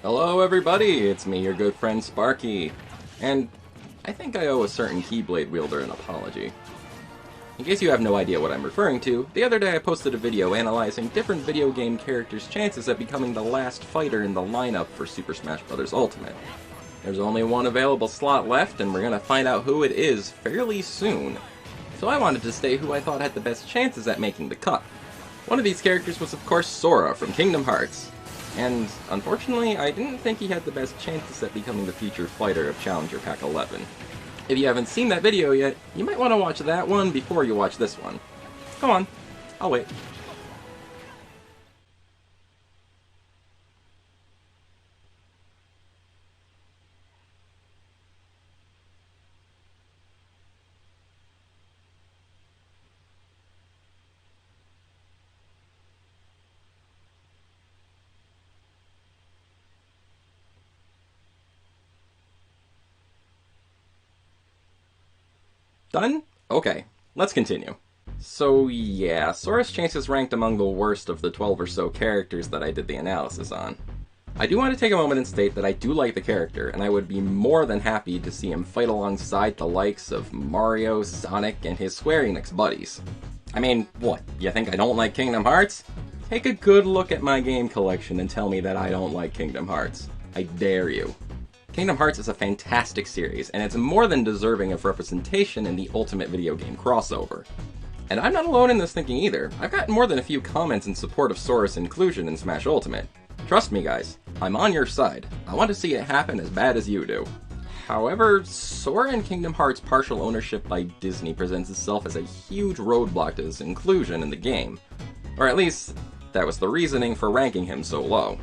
Hello everybody, it's me, your good friend Sparky, and I think I owe a certain Keyblade wielder an apology. In case you have no idea what I'm referring to, the other day I posted a video analyzing different video game characters' chances at becoming the last fighter in the lineup for Super Smash Bros. Ultimate. There's only one available slot left, and we're gonna find out who it is fairly soon. So I wanted to state who I thought had the best chances at making the cut. One of these characters was of course Sora from Kingdom Hearts. And, unfortunately, I didn't think he had the best chances at becoming the featured fighter of Challenger Pack 11. If you haven't seen that video yet, you might want to watch that one before you watch this one. Come on, I'll wait. Done? Okay, let's continue. So yeah, Sora's chances ranked among the worst of the 12 or so characters that I did the analysis on. I do want to take a moment and state that I do like the character, and I would be more than happy to see him fight alongside the likes of Mario, Sonic, and his Square Enix buddies. I mean, what, you think I don't like Kingdom Hearts? Take a good look at my game collection and tell me that I don't like Kingdom Hearts. I dare you. Kingdom Hearts is a fantastic series, and it's more than deserving of representation in the Ultimate video game crossover. And I'm not alone in this thinking either. I've gotten more than a few comments in support of Sora's inclusion in Smash Ultimate. Trust me guys, I'm on your side. I want to see it happen as bad as you do. However, Sora and Kingdom Hearts' partial ownership by Disney presents itself as a huge roadblock to his inclusion in the game. Or at least, that was the reasoning for ranking him so low.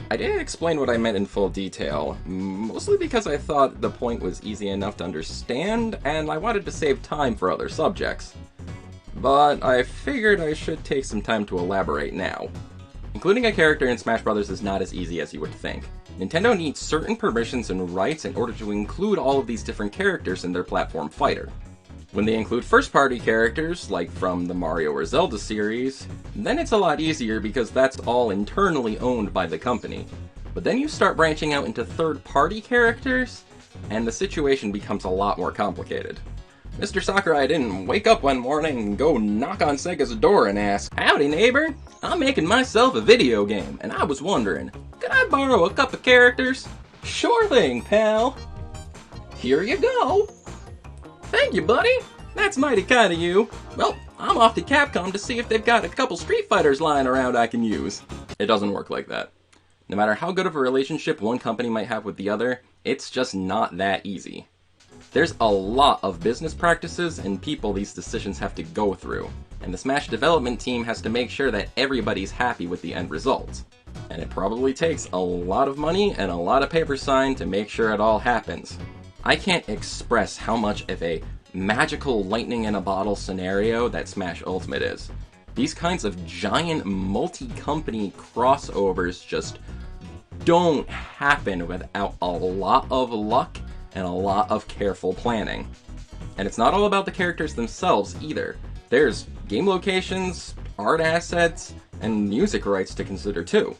I didn't explain what I meant in full detail, mostly because I thought the point was easy enough to understand, and I wanted to save time for other subjects. But I figured I should take some time to elaborate now. Including a character in Smash Bros. Is not as easy as you would think. Nintendo needs certain permissions and rights in order to include all of these different characters in their platform fighter. When they include first-party characters, like from the Mario or Zelda series, then it's a lot easier because that's all internally owned by the company. But then you start branching out into third-party characters, and the situation becomes a lot more complicated. Mr. Sakurai didn't wake up one morning and go knock on Sega's door and ask, "Howdy neighbor, I'm making myself a video game, and I was wondering, could I borrow a couple of characters?" "Sure thing, pal." "Here you go." "Thank you, buddy. That's mighty kind of you. Well, I'm off to Capcom to see if they've got a couple Street Fighters lying around I can use." It doesn't work like that. No matter how good of a relationship one company might have with the other, it's just not that easy. There's a lot of business practices and people these decisions have to go through, and the Smash development team has to make sure that everybody's happy with the end result. And it probably takes a lot of money and a lot of paper signed to make sure it all happens. I can't express how much of a magical lightning in a bottle scenario that Smash Ultimate is. These kinds of giant multi-company crossovers just don't happen without a lot of luck and a lot of careful planning. And it's not all about the characters themselves either. There's game locations, art assets, and music rights to consider too.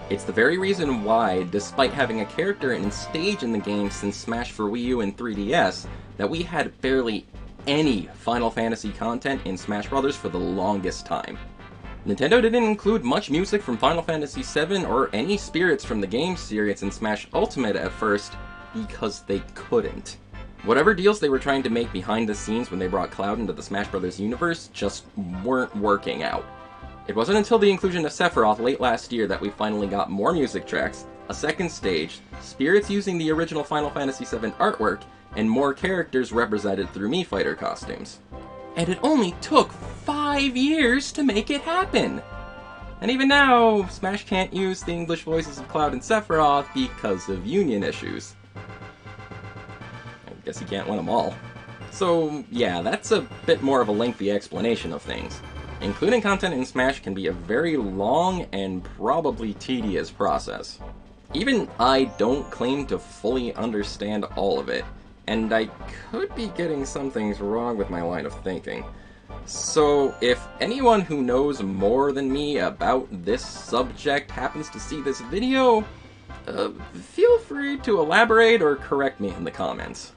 It's the very reason why, despite having a character and stage in the game since Smash for Wii U and 3DS, that we had barely any Final Fantasy content in Smash Bros. For the longest time. Nintendo didn't include much music from Final Fantasy VII or any spirits from the game series in Smash Ultimate at first, because they couldn't. Whatever deals they were trying to make behind the scenes when they brought Cloud into the Smash Bros. Universe just weren't working out. It wasn't until the inclusion of Sephiroth late last year that we finally got more music tracks, a second stage, spirits using the original Final Fantasy VII artwork, and more characters represented through Mii Fighter costumes. And it only took 5 years to make it happen! And even now, Smash can't use the English voices of Cloud and Sephiroth because of union issues. I guess you can't win them all. So yeah, that's a bit more of a lengthy explanation of things. Including content in Smash can be a very long and probably tedious process. Even I don't claim to fully understand all of it, and I could be getting some things wrong with my line of thinking. So, if anyone who knows more than me about this subject happens to see this video, Feel free to elaborate or correct me in the comments.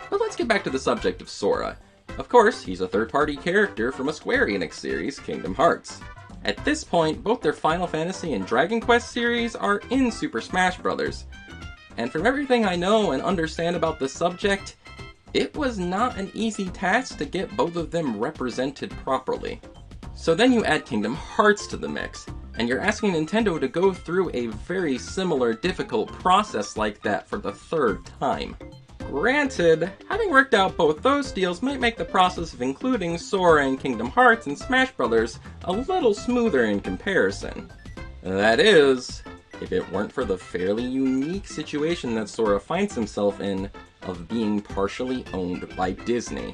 But let's get back to the subject of Sora. Of course, he's a third-party character from a Square Enix series, Kingdom Hearts. At this point, both their Final Fantasy and Dragon Quest series are in Super Smash Bros. And from everything I know and understand about the subject, it was not an easy task to get both of them represented properly. So then you add Kingdom Hearts to the mix, and you're asking Nintendo to go through a very similar difficult process like that for the third time. Granted, having worked out both those deals might make the process of including Sora and Kingdom Hearts and Smash Bros. A little smoother in comparison. That is, if it weren't for the fairly unique situation that Sora finds himself in of being partially owned by Disney.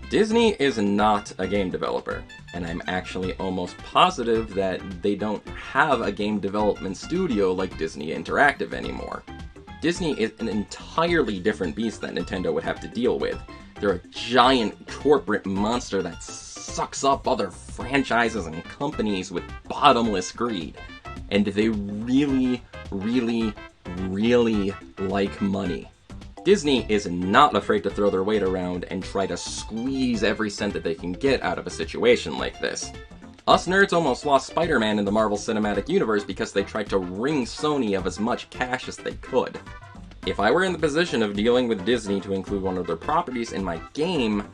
Disney is not a game developer, and I'm actually almost positive that they don't have a game development studio like Disney Interactive anymore. Disney is an entirely different beast that Nintendo would have to deal with. They're a giant corporate monster that sucks up other franchises and companies with bottomless greed. And they really, really, really like money. Disney is not afraid to throw their weight around and try to squeeze every cent that they can get out of a situation like this. Us nerds almost lost Spider-Man in the Marvel Cinematic Universe because they tried to wring Sony of as much cash as they could. If I were in the position of dealing with Disney to include one of their properties in my game,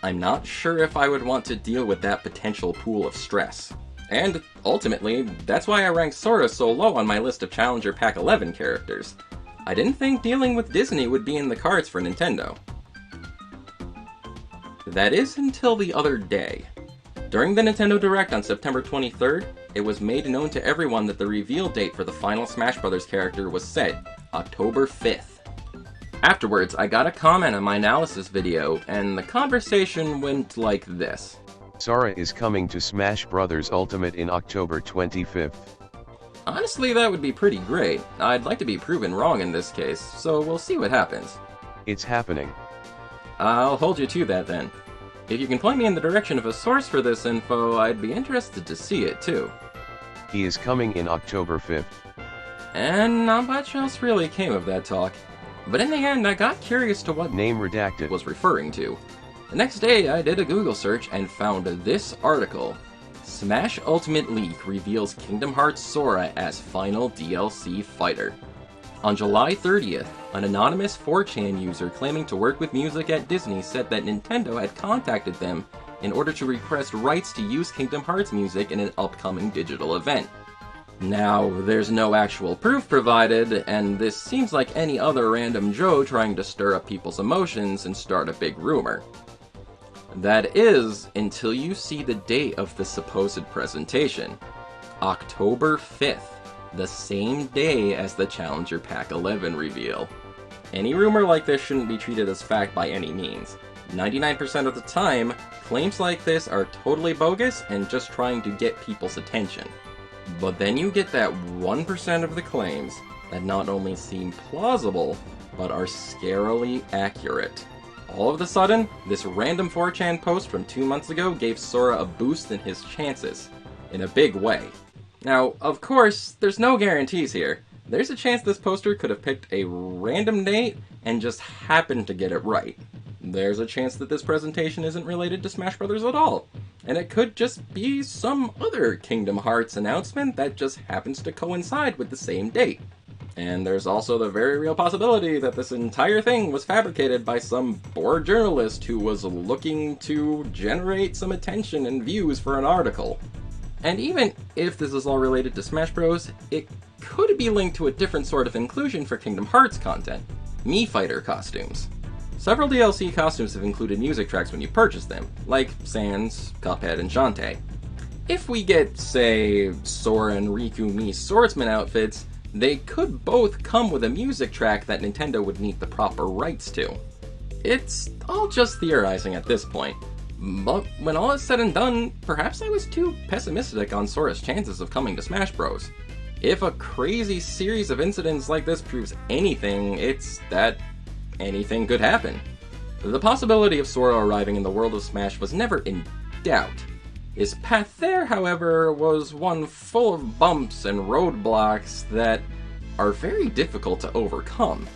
I'm not sure if I would want to deal with that potential pool of stress. And, ultimately, that's why I ranked Sora so low on my list of Challenger Pack 11 characters. I didn't think dealing with Disney would be in the cards for Nintendo. That is until the other day. During the Nintendo Direct on September 23rd, it was made known to everyone that the reveal date for the final Smash Bros. Character was set, October 5th. Afterwards, I got a comment on my analysis video, and the conversation went like this. Sora is coming to Smash Bros. Ultimate in October 25th. Honestly, that would be pretty great. I'd like to be proven wrong in this case, so we'll see what happens. It's happening. I'll hold you to that then. If you can point me in the direction of a source for this info, I'd be interested to see it too. He is coming in October 5th. And not much else really came of that talk. But in the end, I got curious to what Name redacted was referring to. The next day, I did a Google search and found this article. Smash Ultimate Leak reveals Kingdom Hearts Sora as final DLC fighter. On July 30th, an anonymous 4chan user claiming to work with music at Disney said that Nintendo had contacted them in order to request rights to use Kingdom Hearts music in an upcoming digital event. Now, there's no actual proof provided, and this seems like any other random Joe trying to stir up people's emotions and start a big rumor. That is, until you see the date of the supposed presentation. October 5th. The same day as the Challenger Pack 11 reveal. Any rumor like this shouldn't be treated as fact by any means. 99% of the time, claims like this are totally bogus and just trying to get people's attention. But then you get that 1% of the claims that not only seem plausible, but are scarily accurate. All of a sudden, this random 4chan post from 2 months ago gave Sora a boost in his chances. In a big way. Now, of course, there's no guarantees here. There's a chance this poster could have picked a random date and just happened to get it right. There's a chance that this presentation isn't related to Smash Bros. At all. And it could just be some other Kingdom Hearts announcement that just happens to coincide with the same date. And there's also the very real possibility that this entire thing was fabricated by some bored journalist who was looking to generate some attention and views for an article. And even if this is all related to Smash Bros., it could be linked to a different sort of inclusion for Kingdom Hearts content. Mii Fighter costumes. Several DLC costumes have included music tracks when you purchase them, like Sans, Cuphead, and Shantae. If we get, say, Sora and Riku Mii swordsman outfits, they could both come with a music track that Nintendo would need the proper rights to. It's all just theorizing at this point. But when all is said and done, perhaps I was too pessimistic on Sora's chances of coming to Smash Bros. If a crazy series of incidents like this proves anything, it's that anything could happen. The possibility of Sora arriving in the world of Smash was never in doubt. His path there, however, was one full of bumps and roadblocks that are very difficult to overcome.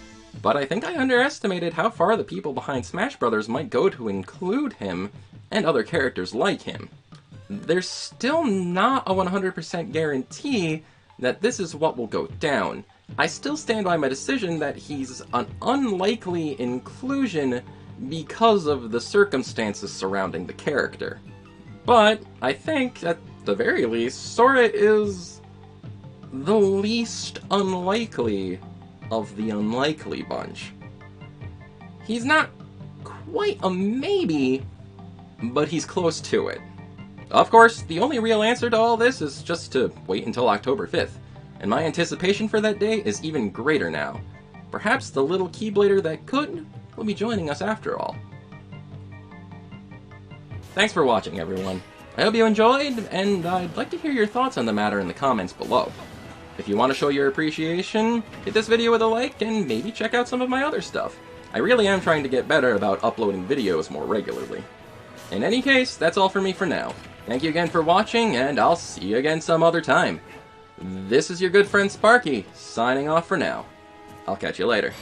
But I think I underestimated how far the people behind Smash Bros. Might go to include him and other characters like him. There's still not a 100% guarantee that this is what will go down. I still stand by my decision that he's an unlikely inclusion because of the circumstances surrounding the character. But I think, at the very least, Sora is the least unlikely of the unlikely bunch. He's not quite a maybe, but he's close to it. Of course, the only real answer to all this is just to wait until October 5th, and my anticipation for that day is even greater now. Perhaps the little Keyblader that could will be joining us after all. Thanks for watching, everyone. I hope you enjoyed, and I'd like to hear your thoughts on the matter in the comments below. If you want to show your appreciation, hit this video with a like, and maybe check out some of my other stuff. I really am trying to get better about uploading videos more regularly. In any case, that's all for me for now. Thank you again for watching, and I'll see you again some other time. This is your good friend Sparky, signing off for now. I'll catch you later.